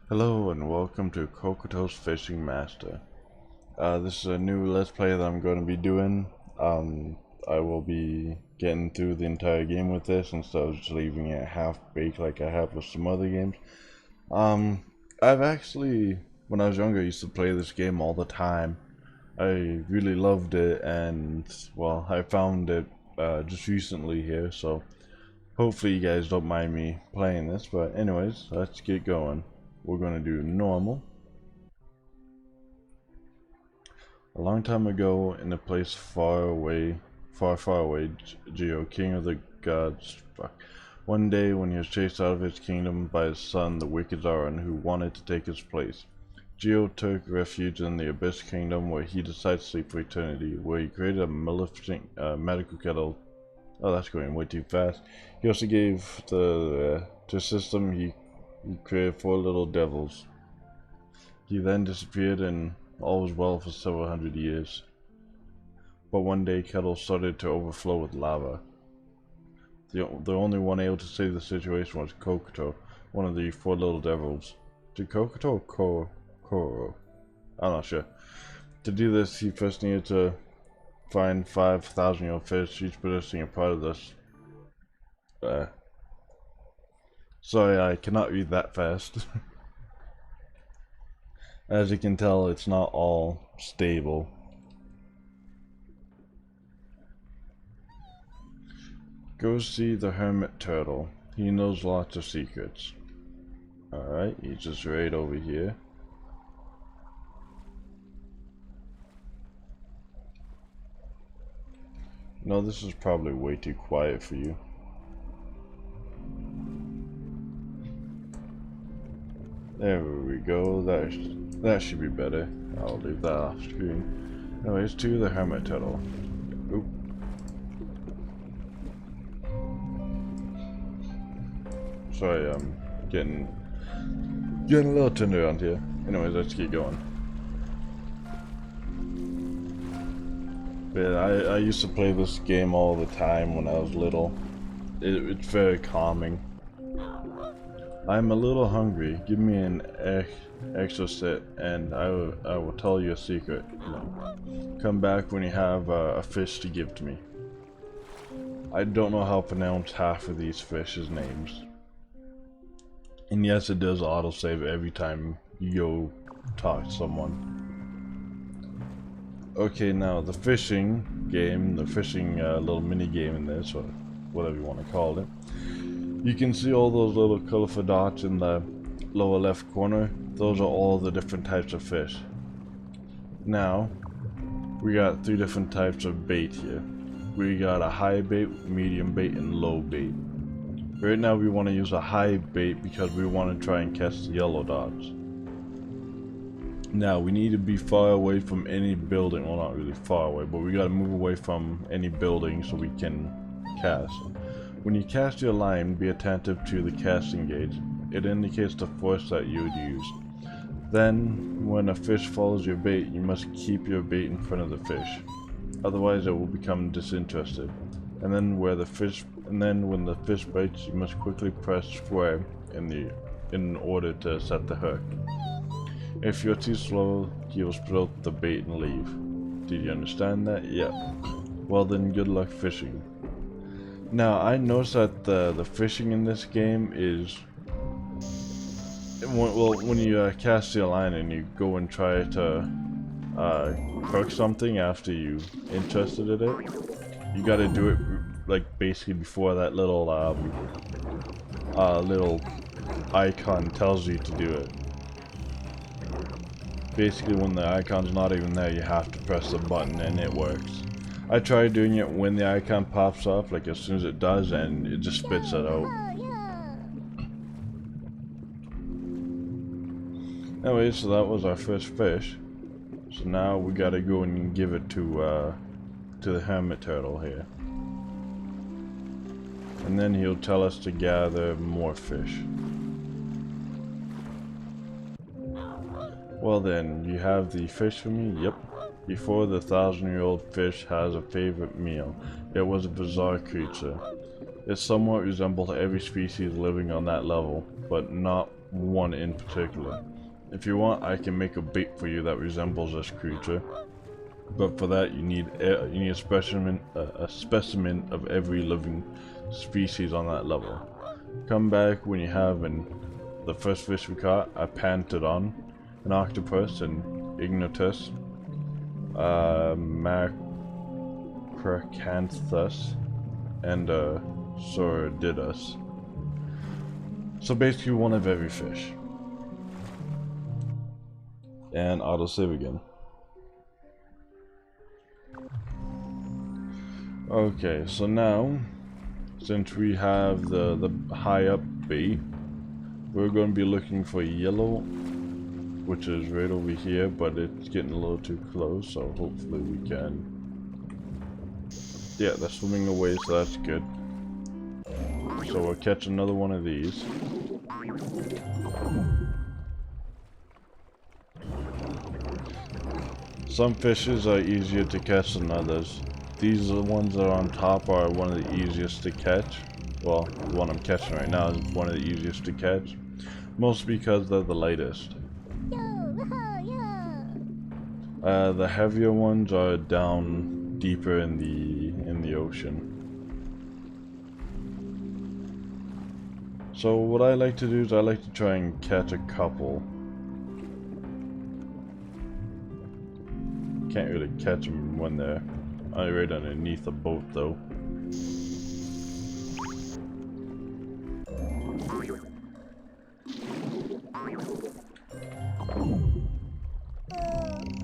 Hello and welcome to Cocoto's Fishing Master. This is a new Let's Play that I'm going to be doing. I will be getting through the entire game with this instead of just leaving it half-baked like I have with some other games. I've actually, when I was younger, I used to play this game all the time. I really loved it, and, well, I found it just recently here, so hopefully you guys don't mind me playing this. But anyways, let's get going. We're going to do normal. A long time ago, in a place far away, far away, Geo, king of the gods, one day when he was chased out of his kingdom by his son, the wicked Zaran, who wanted to take his place, Geo took refuge in the Abyss Kingdom, where he decided to sleep for eternity, where he created a maleficent medical kettle. Oh, that's going way too fast. He also gave to the system he created 4 little devils. He then disappeared, and all was well for several hundred years. But one day, kettle started to overflow with lava. The only one able to save the situation was Cocoto, one of the 4 little devils. Did Cocoto or Koro? I'm not sure. To do this, he first needed to find 5,000-year-old fish, each producing a part of this. Sorry, I cannot read that fast. As you can tell, it's not all stable. Go see the hermit turtle. He knows lots of secrets. Alright, he's just right over here. No, this is probably way too quiet for you. There we go, that should be better. I'll leave that off screen. Anyways, to the hermit turtle. Oop. Sorry, I'm getting a little turned around here. Anyways, let's keep going. Yeah, I used to play this game all the time when I was little. It's very calming. I'm a little hungry. Give me an extra sit, and I will tell you a secret. Come back when you have a fish to give to me. I don't know how to pronounce half of these fish's names. And yes, it does autosave every time you go talk to someone. Okay, now the fishing game, the fishing little mini game in this, or whatever you want to call it. You can see all those little colorful dots in the lower left corner. Those are all the different types of fish. Now, we got 3 different types of bait here. We got a high bait, medium bait, and low bait. Right now we want to use a high bait because we want to try and catch the yellow dots. Now, we need to be far away from any building. Well, not really far away, but we got to move away from any building so we can cast. When you cast your line, be attentive to the casting gauge. It indicates the force that you would use. Then, when a fish follows your bait, you must keep your bait in front of the fish. Otherwise, it will become disinterested. And then, when the fish bites, you must quickly press square in order to set the hook. If you're too slow, he will throw the bait and leave. Did you understand that? Yep. Well then, good luck fishing. Now, I noticed that the fishing in this game is... when you cast your line and you go and try to cook something after you interested in it, you gotta do it like basically before that little icon tells you to do it. Basically, when the icon's not even there, you have to press the button and it works. I tried doing it when the icon pops up, like as soon as it does, and it just spits it out. Anyway, so that was our first fish. So now we gotta go and give it to the hermit turtle here. And then he'll tell us to gather more fish. Well then, you have the fish for me? Yep. Before the 1,000-year-old fish has a favorite meal. It was a bizarre creature. It somewhat resembled every species living on that level, but not one in particular. If you want, I can make a bait for you that resembles this creature. But for that, you need a specimen of every living species on that level. Come back when you have the first fish we caught, a pantodon, an octopus, an ignotus, macrocanthus, and a sordidus. So basically one of every fish. And autosave again. Okay, so now, since we have the high up bait, we're going to be looking for yellow, which is right over here, but it's getting a little too close, so hopefully we can. Yeah, they're swimming away, so that's good. So we'll catch another one of these. Some fishes are easier to catch than others. These are the ones that are on top are one of the easiest to catch. Well, the one I'm catching right now is one of the easiest to catch. Mostly because they're the lightest. The heavier ones are down deeper in the ocean. So what I like to do is I like to try and catch a couple. Can't really catch them when they're right underneath a boat though.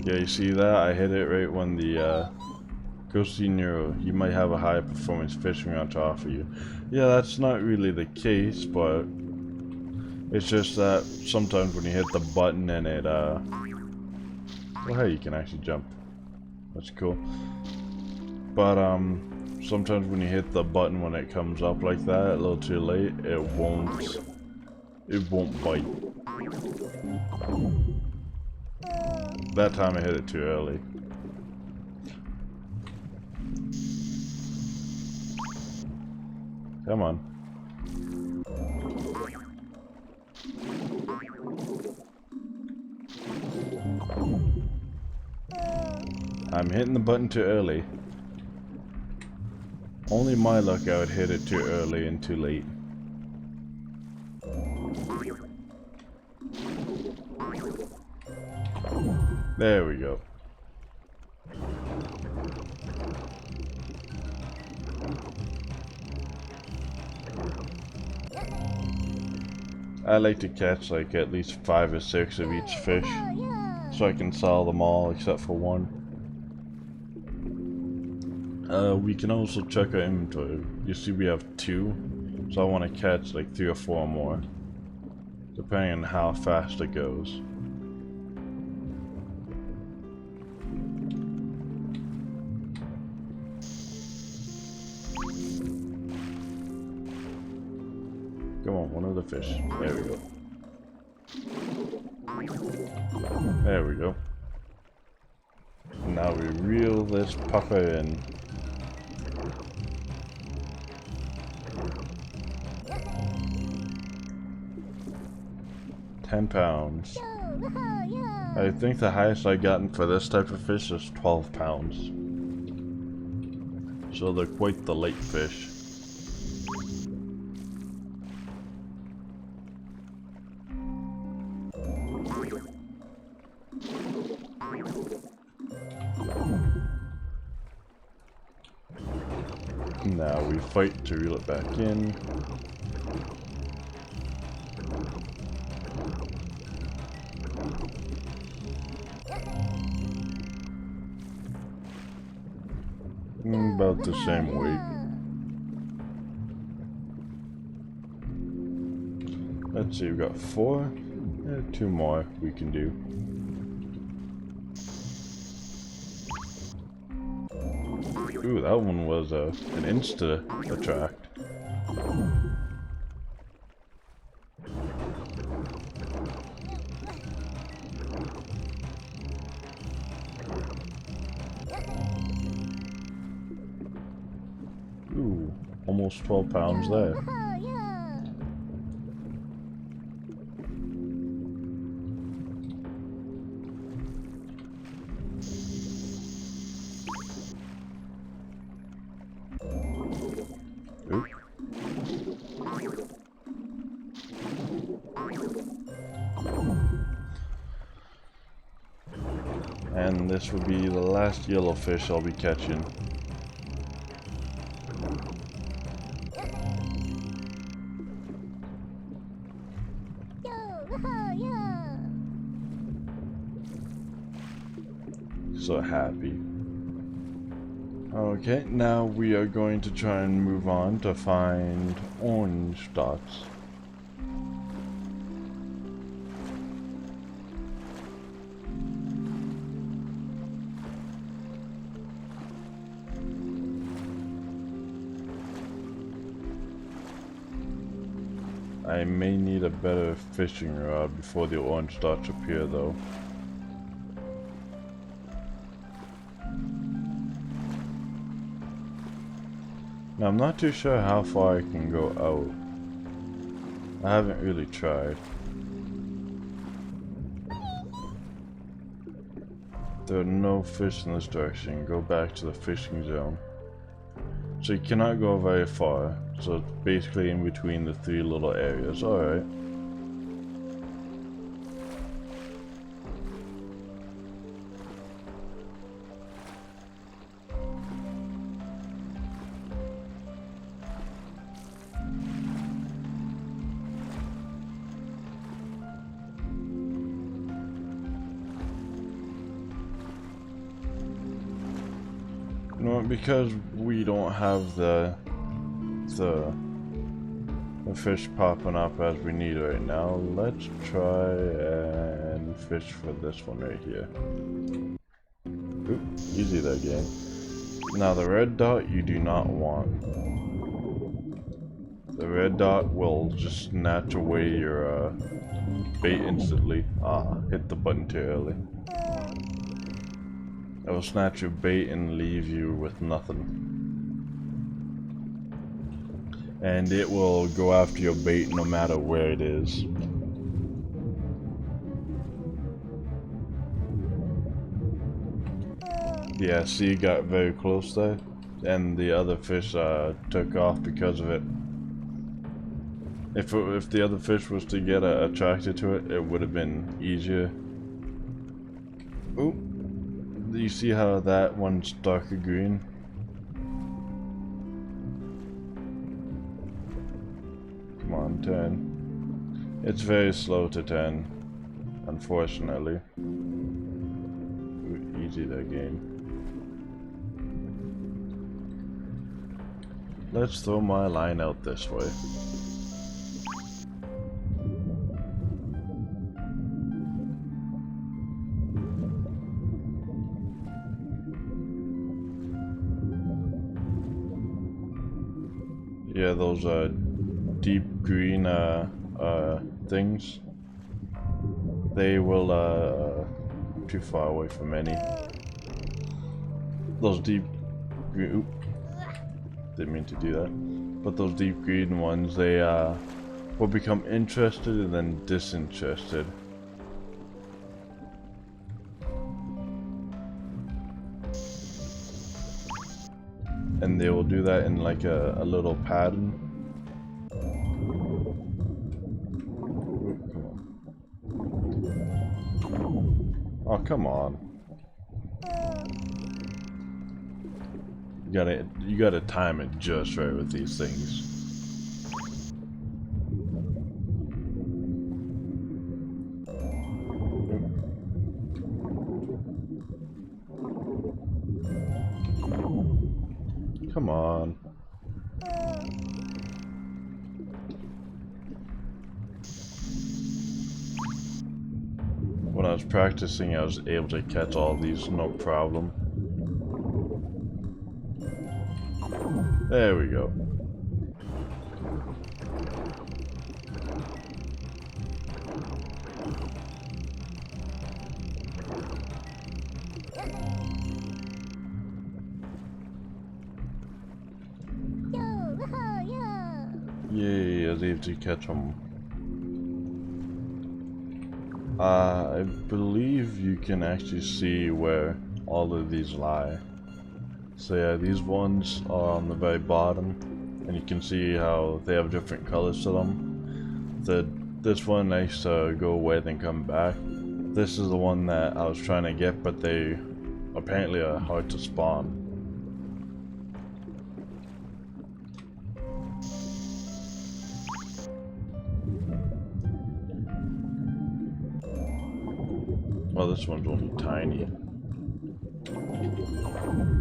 Yeah, you see that? I hit it right when the Ghosty Neuro, you might have a high performance fishing rod to offer you. Yeah, that's not really the case, but it's just that sometimes when you hit the button and it, well, hey, you can actually jump. That's cool. But, sometimes when you hit the button when it comes up like that, a little too late, it won't bite. That time I hit it too early. Come on. I'm hitting the button too early. Only my luck I would hit it too early and too late. There we go. I like to catch like at least 5 or 6 of each fish, so I can sell them all except for one. We can also check our inventory. You see we have 2, so I want to catch like 3 or 4 more, depending on how fast it goes. Come on, one of the fish. There we go. There we go. Now we reel this pucker in. £10. I think the highest I've gotten for this type of fish is 12 pounds. So they're quite the light fish. Now we fight to reel it back in. About the same weight. Let's see, we've got 4. 2 more we can do. Ooh, that one was an insta attract. Ooh, almost 12 pounds there. And this will be the last yellowfish I'll be catching. So happy. Okay, now we are going to try and move on to find orange dots. I may need a better fishing rod before the orange dots appear though. Now, I'm not too sure how far I can go out. I haven't really tried. There are no fish in this direction. Go back to the fishing zone. So you cannot go very far. So it's basically in between the three little areas. Alright. No, because we don't have the fish popping up as we need right now, let's try and fish for this one right here. Oop, easy that game. Now the red dot you do not want. The red dot will just snatch away your bait instantly. Ah, hit the button too early. It will snatch your bait and leave you with nothing. And it will go after your bait no matter where it is. Yeah, see, you got very close there, and the other fish took off because of it. If the other fish was to get attracted to it, it would have been easier. Oop. Do you see how that one's darker green? Come on, turn. It's very slow to turn, unfortunately. Ooh, easy that game. Let's throw my line out this way. Yeah, those deep green things. They will too far away from any. Those deep green. Oop, didn't mean to do that. But those deep green ones, they will become interested and then disinterested. And they will do that in like a little pattern. Oh, come on. You gotta time it just right with these things. Come on. When I was practicing, I was able to catch all these no problem. There we go. Yay, I was able to catch them. I believe you can actually see where all of these lie. So yeah, these ones are on the very bottom, and you can see how they have different colors to them. The this one likes to go away then come back. This is the one that I was trying to get, but they apparently are hard to spawn. Oh, this one's only tiny.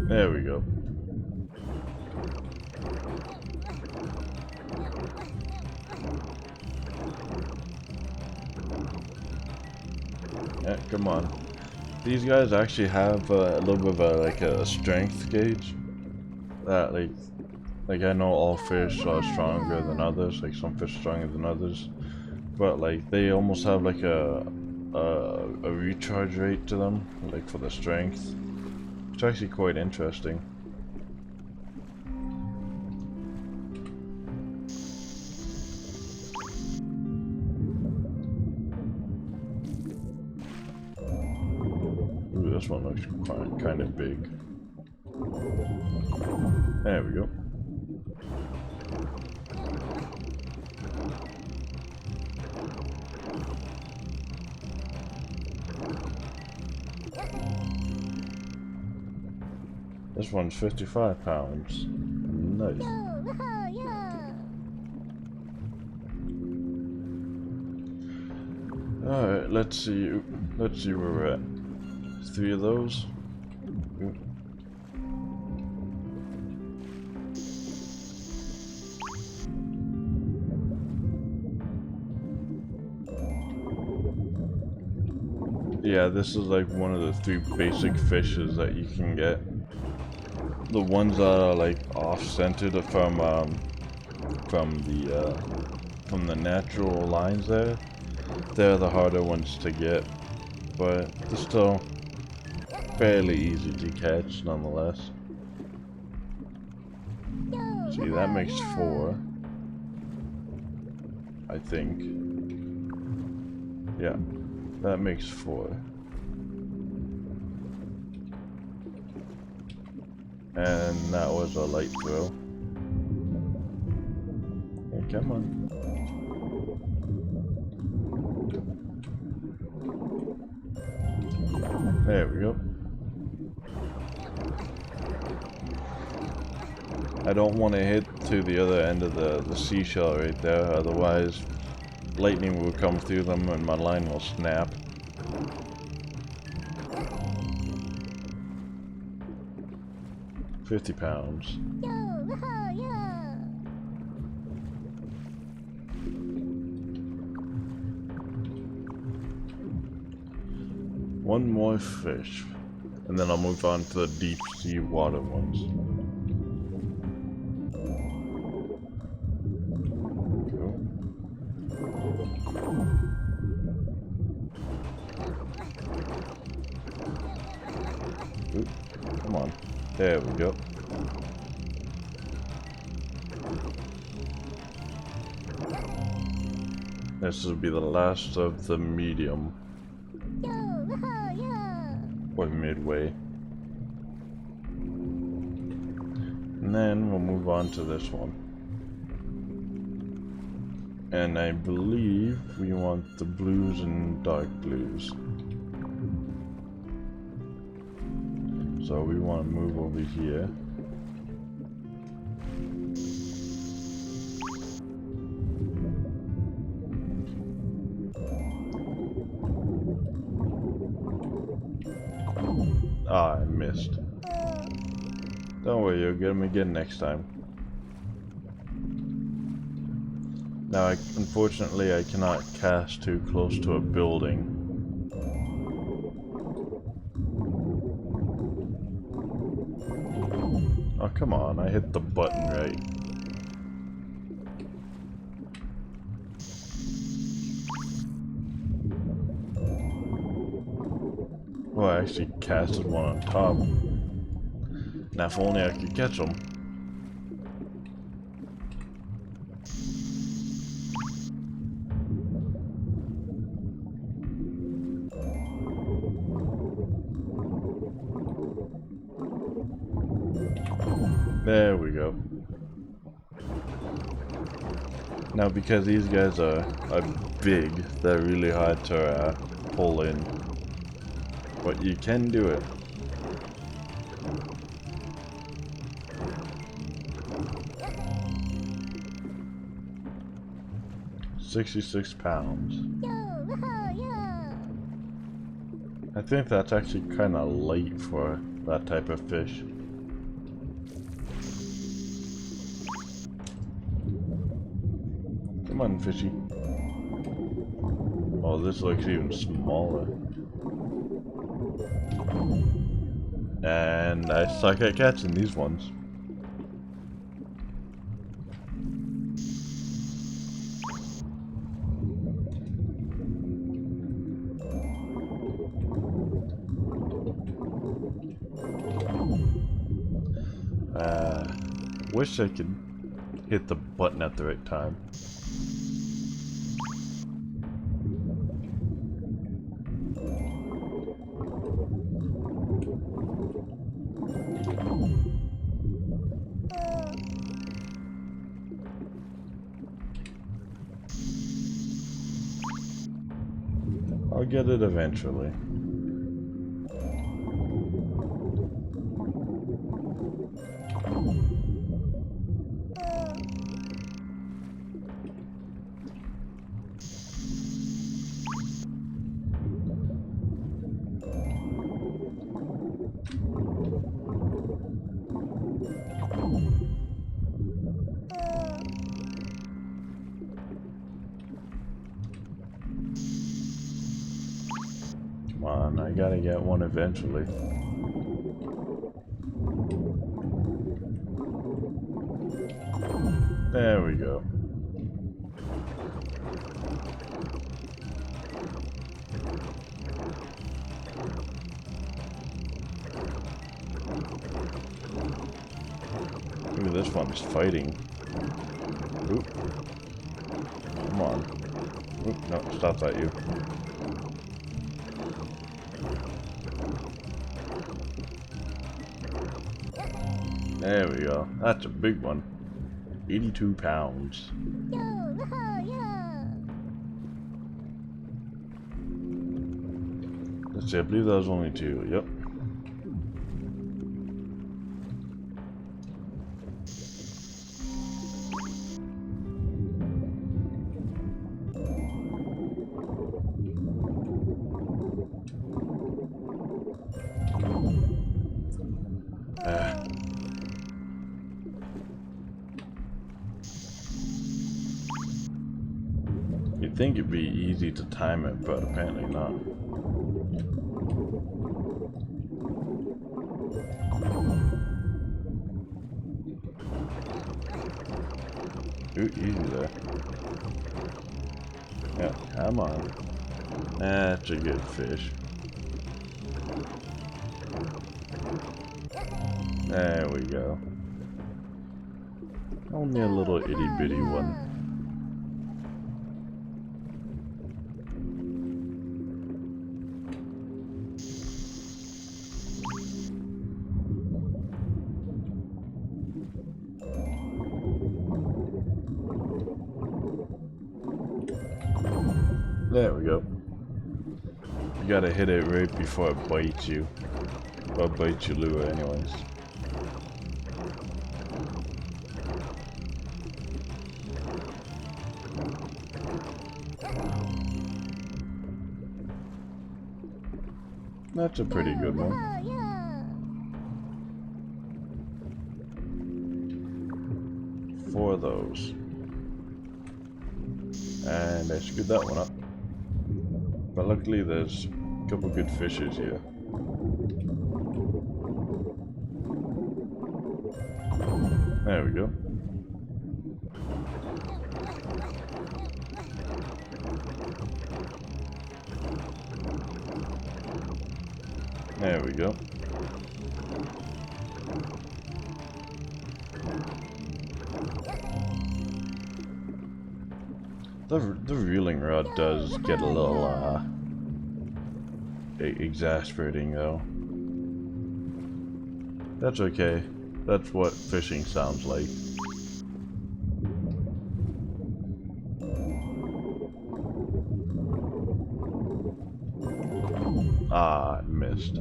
There we go. Yeah, come on. These guys actually have a little bit of a strength gauge. That like I know all fish are stronger than others. Like some fish are stronger than others, but like they almost have like a recharge rate to them, like for the strength. It's actually quite interesting. Ooh, this one looks kind of big. There we go. This one's 55 pounds. Nice. Alright, let's see where we're at. 3 of those. Yeah, this is like one of the 3 basic fishes that you can get. The ones that are like off-centered from the natural lines there, they're the harder ones to get, but they're still fairly easy to catch nonetheless. See, that makes 4, I think. Yeah, that makes 4. And that was a light throw. Hey, come on. There we go. I don't want to hit to the other end of the seashell right there, otherwise lightning will come through them and my line will snap. £50. One more fish, and then I'll move on to the deep sea water ones. Oop, come on. There we go. This will be the last of the medium. Or midway. And then we'll move on to this one. And I believe we want the blues and dark blues. So we want to move over here. Ah, I missed. Don't worry, you'll get them again next time. Now, unfortunately, I cannot cast too close to a building. Oh, come on, I hit the button right. Oh, I actually casted one on top. Now, if only I could catch them. There we go. Now, because these guys are big, they're really hard to pull in. But you can do it. £66. I think that's actually kind of light for that type of fish. Come on, fishy. Oh, this looks even smaller. And I suck at catching these ones. Wish I could hit the button at the right time. I'll get it eventually. Come on, I gotta get one eventually. There we go. Look at this one, it's fighting. Oop. Come on. Oop, no, stop at you. There we go. That's a big one. 82 pounds. Let's see, I believe that was only 2. Yep. You'd think it'd be easy to time it, but apparently not. Ooh, easy there. Yeah, come on. That's a good fish. There we go. Only a little itty bitty one. There we go. You gotta hit it right before it bites you. Or bites your lure anyways. That's a pretty good one. Four of those. And I screwed that one up. But luckily there's a couple good fishes here. There we go. There we go. The reeling rod does get a little exasperating though. That's okay. That's what fishing sounds like. Ah, I missed.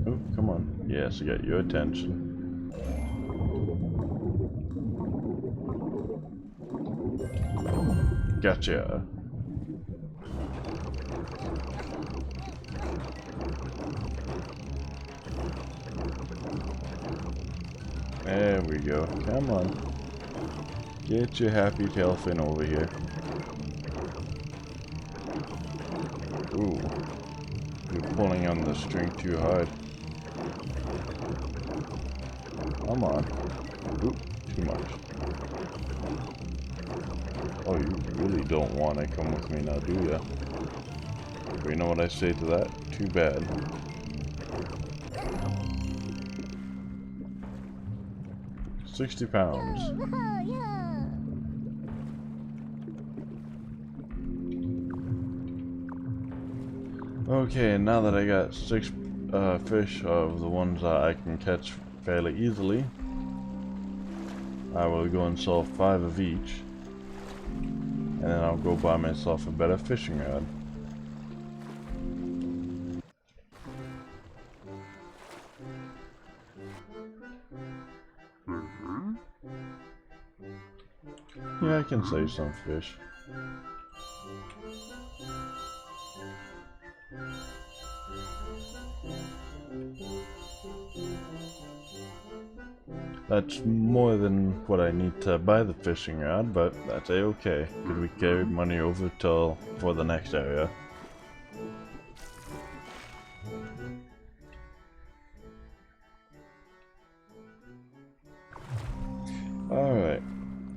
Oh, come on. Yes, I got your attention. Gotcha. There we go. Come on. Get your happy tailfin over here. Ooh. You're pulling on the string too hard. Come on. Oop, too much. Oh, you really don't want to come with me now, do ya? But you know what I say to that? Too bad. £60. Okay, now that I got 6 fish of the ones that I can catch fairly easily, I will go and sell 5 of each, and then I'll go buy myself a better fishing rod. Yeah, I can save some fish. That's more than what I need to buy the fishing rod, but that's a-okay, because we carried money over for the next area. Alright,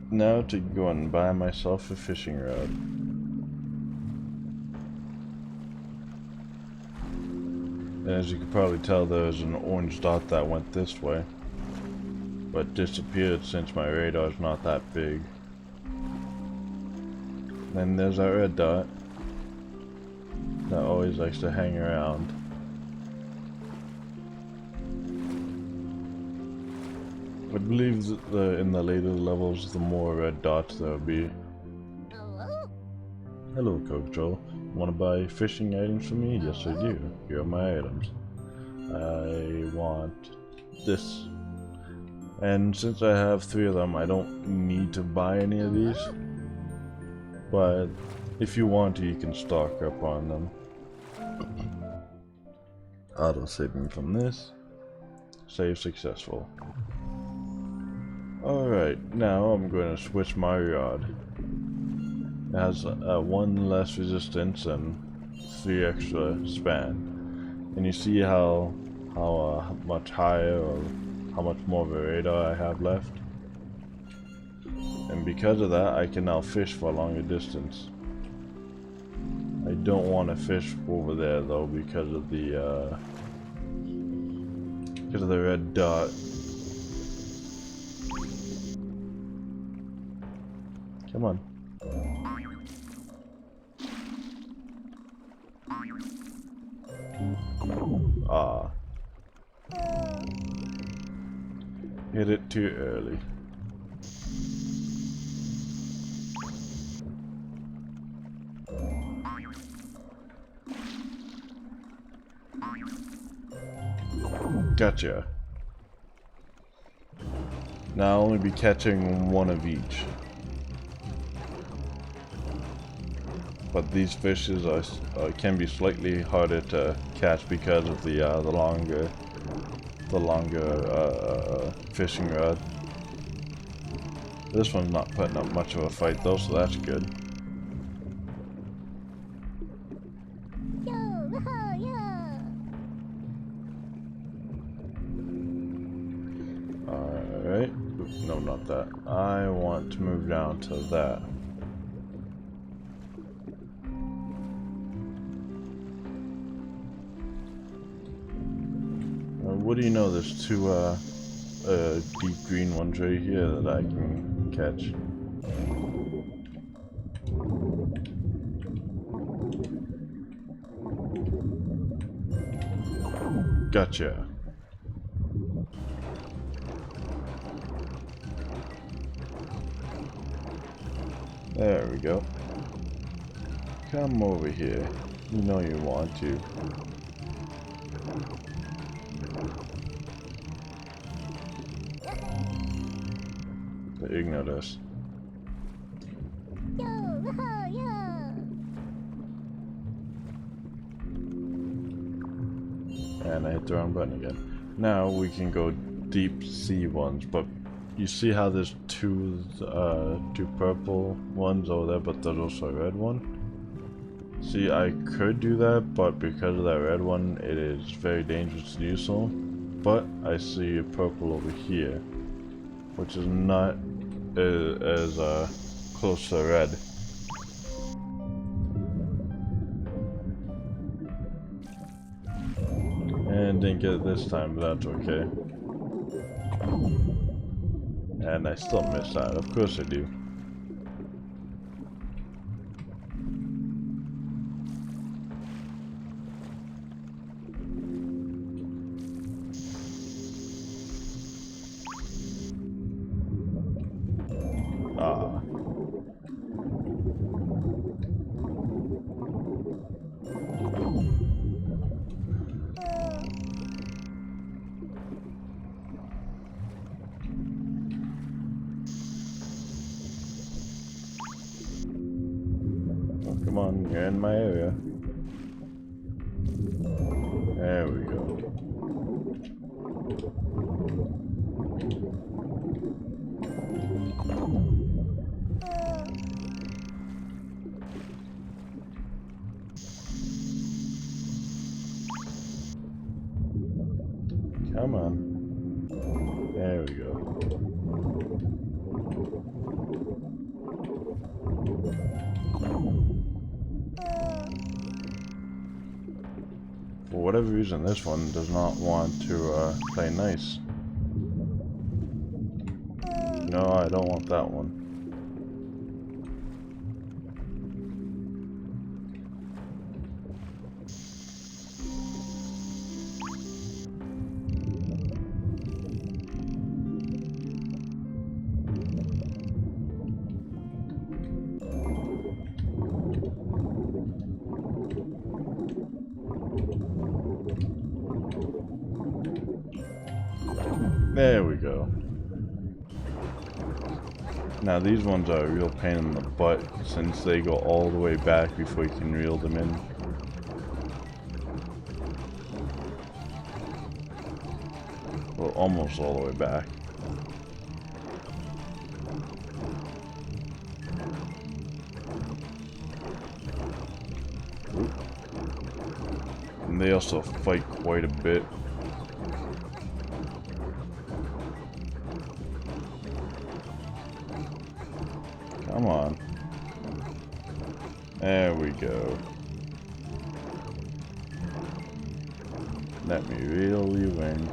now to go and buy myself a fishing rod. And as you can probably tell, there's an orange dot that went this way, but disappeared since my radar's not that big. Then there's that red dot that always likes to hang around. I believe that in the later levels, the more red dots there will be. Hello, Cocoto. Want to buy fishing items from me? Yes, I do. Here are my items. I want this. And since I have 3 of them, I don't need to buy any of these. But if you want to, you can stock up on them. Auto saving from this. Save successful. Alright, now I'm going to switch my rod. It has 1 less resistance and 3 extra span. And you see how much higher or how much more of a radar I have left. And because of that, I can now fish for a longer distance. I don't want to fish over there though because of the red dot. Come on. Ah. Hit it too early. Gotcha. Now I'll only be catching 1 of each. But these fishes can be slightly harder to catch because of the longer fishing rod. This one's not putting up much of a fight though, so that's good. Alright. No, not that. I want to move down to that. What do you know? There's 2 deep green ones right here that I can catch. Gotcha. There we go. Come over here. You know you want to. Ignore this. And I hit the wrong button again. Now we can go deep sea ones, but you see how there's two purple ones over there, but there's also a red one? See, I could do that, but because of that red one, it is very dangerous to do so. But I see a purple over here, which is not as close to red. And didn't get it this time, but that's okay. And I still missed that. Of course I do. Ah. Come on, you're in my area. There we go. Come on. There we go. For whatever reason, this one does not want to play nice. No, I don't want that one. There we go. Now these ones are a real pain in the butt since they go all the way back before you can reel them in. Well, almost all the way back. Oop. And they also fight quite a bit. Come on. There we go. Let me reel you in.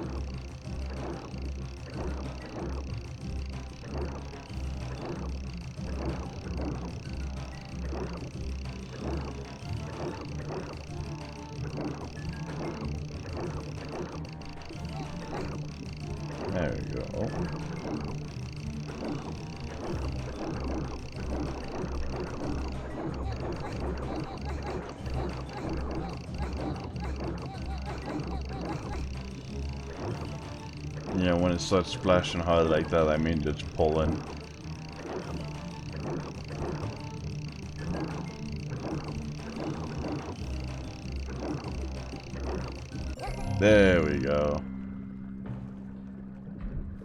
There we go. Yeah, when it starts splashing hard like that, I mean it's pulling. There we go.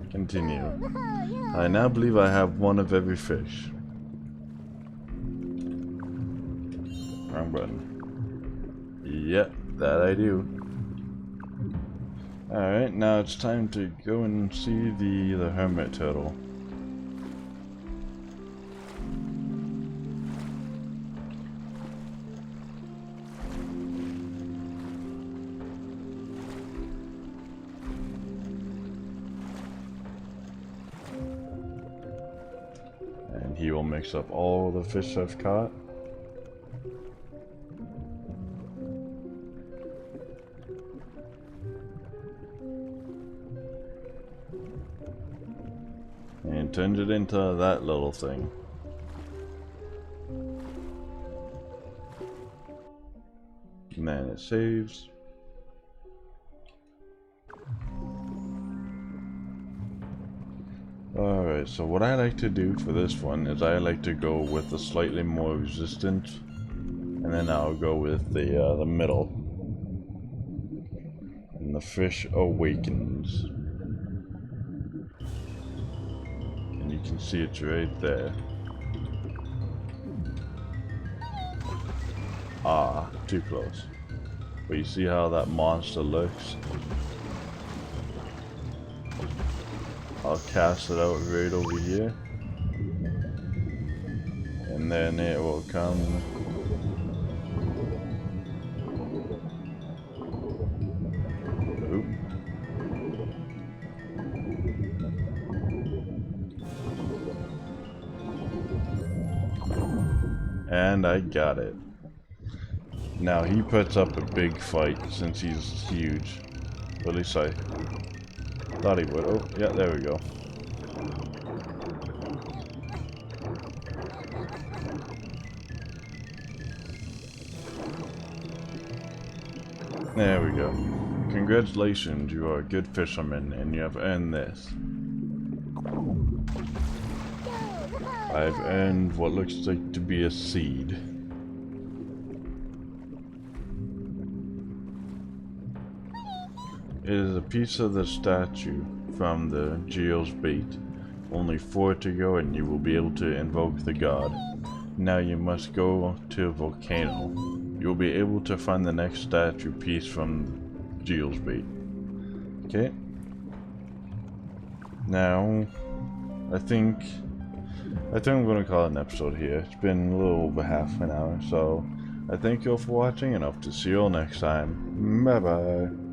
Continue. I now believe I have one of every fish. Wrong button. Yep, that I do. Alright, now it's time to go and see the hermit turtle. And he will mix up all the fish I've caught. And turns it into that little thing. And then it saves. Alright, so what I like to do for this one is I like to go with the slightly more resistant, and then I'll go with the middle. And the fish awakens. And you can see it right there. Ah, too close. But you see how that monster looks? I'll cast it out right over here. And then it will come. Oop. And I got it. Now he puts up a big fight since he's huge. At least I thought he would. Oh, yeah, there we go. There we go. Congratulations, you are a good fisherman and you have earned this. I've earned what looks like to be a seed. It is a piece of the statue from the Geo's bait. Only 4 to go and you will be able to invoke the god. Now you must go to a volcano. You'll be able to find the next statue piece from Geo's bait. Okay. Now, I think I'm going to call it an episode here. It's been a little over half an hour, so I thank you all for watching and I hope to see you all next time. Bye bye.